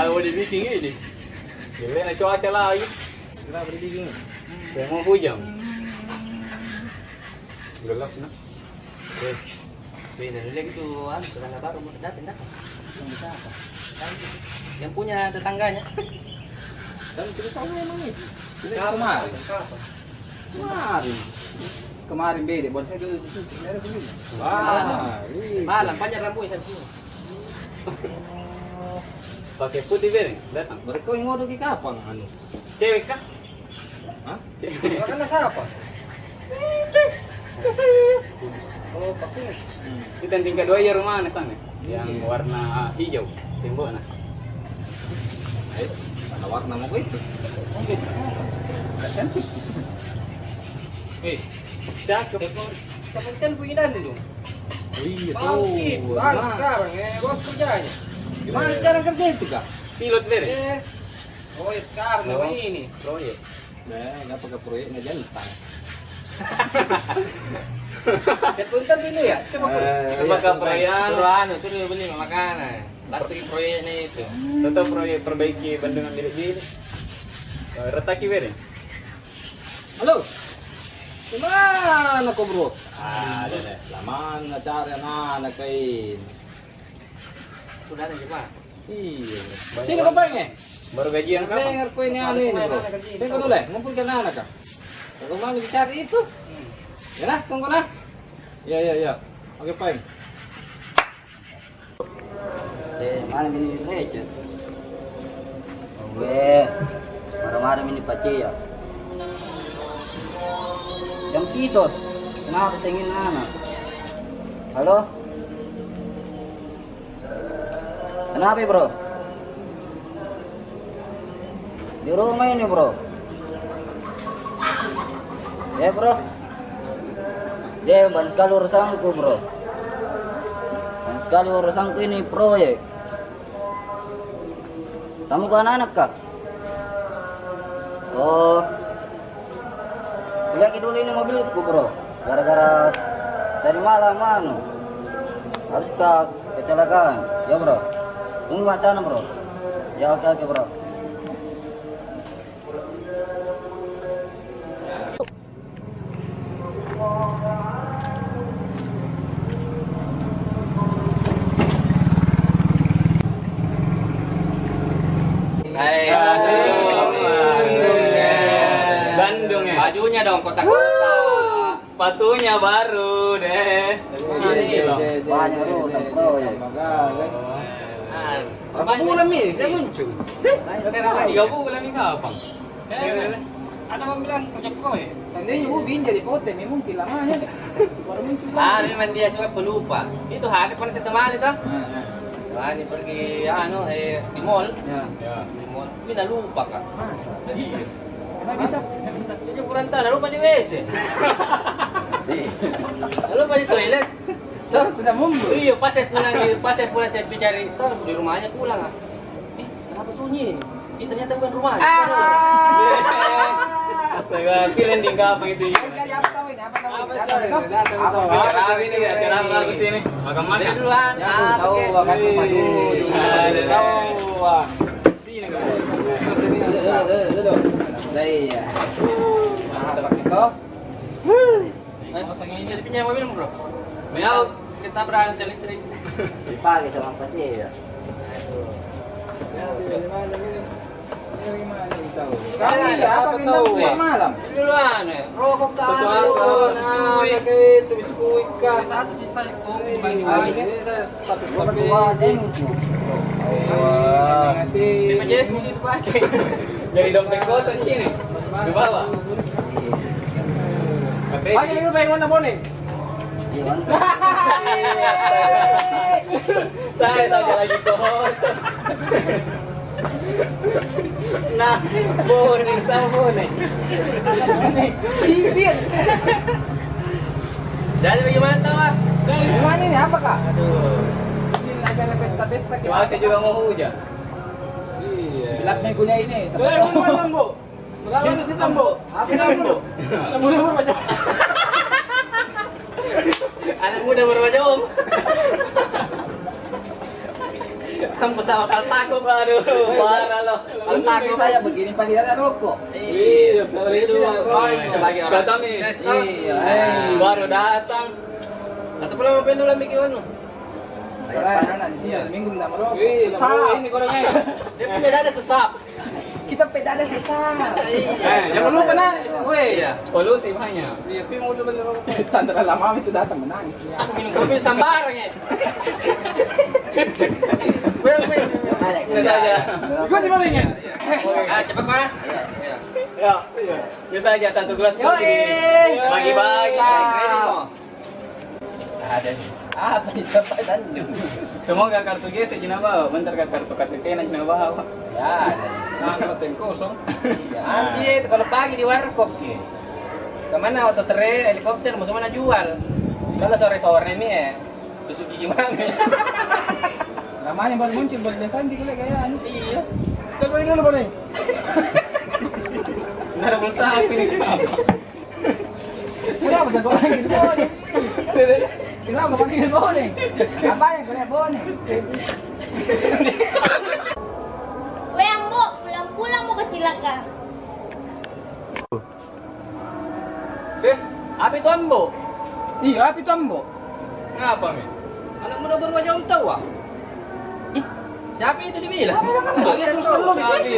Mau dibikin ini. Gila cuaca lagi. Kenapa dibikin? Saya mau hujan. Gelap nah. Beda dulu gitu, tetangga baru mau datang. Yang punya tetangganya. Kan cerita memang itu. Kemarin beda, buat saya dulu merah begini. Malam panjang rambutnya saya sini. Pakai putih beri, datang. Mereka yang ngodok di kapan anu? Cewek kah? Hah? Cewek. Karena siapa? Oh, pakai. Kita tingkat 2 ya rumah sana. Yang warna hijau, temboknya. Ayo, mana warna mau itu? Cantik. Cakep. Kapan kan punya dan dulu? Iya Bangkit, baru sekarang bos kerjanya. Gimana sekarang kerja itu kak? Pilot beri. Oh ya sekarang nama ini. Proyek. Nah, nggak pakai proyeknya jantan. Punten dulu ya. Coba ke proyek. Anu tuh dia beli makanan. Pasti proyeknya itu. Tetap proyek perbaiki bendungan diri. Retaki beri. Halo. Gimana kok bro? Ada deh. Laman cari anak kain. Sudah ada coba. Iya. Sini kau pengen? Baru gajian kapan? Dengar kau ini anu ini bro. Tunggu dulu ya, ngumpulkan anak kak. Kalau mau dicari itu. Ya lah, tunggu lah. Ya. Oke pengen. Mana ini lecet? Oke, marah-marah ini pace ya. Yang kisos, kenapa ingin anak? Halo? Kenapa bro? Di rumah ini bro. Ya bro. Dia banyak sekali urusanku bro. Banyak sekali urusanku ini proyek. Kamu ke anak-anak kak? Oh. Lihat dulu ini mobilku bro. Gara-gara dari malam anu. Harus kecelakaan. Ya bro. Tunggu mas sana bro. Ya oke bro. Bandung ya. Bajunya dong kotak-kotak. Sepatunya baru deh. Banyak urusan proyek. Berapa bulan nih? Dia muncul. Sekarang 3 bulan ini kapan? Ada yang bilang kerja proyek. Seandainya ubin jadi poten, memang lamanya. Baru muncul. Memang dia suka pelupa. Itu hari pernah saya temani tuh. Ini pergi di mall. Ya. Di mall. Kita lupa kak. Masa? Bisa. Kenapa bisa? Jadi kurang tahu, lupa di WC. Lupa di toilet. Sudah mumbul. Iya, pas saya pulang saya cari di rumahnya pulang. Kenapa sunyi? Ternyata bukan rumah. Astaga, pilih apa itu? Cari apa kau ini? Apa Hari ini ya, cara bagus ini. Makan-makan. Duluan. Tahu, kasih madu. Sini Iya. Ada pakai kau? Jadi punya mobil bro. Mau kita berangkat listrik. Dipakai sama pace ya. Kali apa kita malam? Duluan rokok tak Sesuatu itu biskuit kah? satu sisa itu Ini saya status kopi. BPJS mesti dipakai. jadi dompet kosan sini. Di bawah. Pakai dulu pengen mana boning? Saya saja lagi kos. Nah, boning sama boning. Bibir. Jadi bagaimana tahu ah? Gimana ini apa kak? Ini acara pesta-pesta. Cuaca juga mau hujan. Iya. Silatnya punya ini. Mana bu? Berapa di situ bu? Apa bu? Mudah-mudahan macam. Anak muda berbaju om. Kamu bersama Kaltako. Aduh, parah loh. Kaltako saya begini pasti ada rokok. Iya, Itu oh, sebagai orang Kata nih. sukses, oh. Iya. Baru datang. Atau pula mau pendula mikir anu. Anak di sini minggu tidak merokok. Wih, ini korangnya. Dia punya dada sesap. Kita pedada susah. Jangan lupa nah, weh. Iya. Polusi banyak. Iya, tapi mau coba rokok. Standar lama itu datang menangis ya. Aku minum kopi sambarang ya. Benar. Ini saja. Gua di mana ini? Ah, cepat kau. Iya. Ya, iya. Ini saja satu gelas kopi. Bagi-bagi. Ada apa di tempat Tanjung? Semoga kartu GC cina bawa, bentar ke kartu KTP na cina bawa. Ya, ada. Nah, hotel kosong. Iya, itu kalau pagi di warkop ya. Kemana waktu helikopter mau mana jual? Kalau sore-sore nih ya, tusuk gigi mana? Namanya baru muncul buat desain sih kayak Iya. Coba ini dulu, Bang. Nggak ada pulsa aku ini kenapa? Kenapa tak kau lagi boning? Kenapa kau lagi boning? Apa yang kau boning? Weh Ambo, pulang-pulang mau ke Cilaka. Apa itu Ambo? Iya, api Ambo. Ngapa, Mi? Anak muda baru aja tahu ah. Siapa itu dibilang? Alias lu di sini.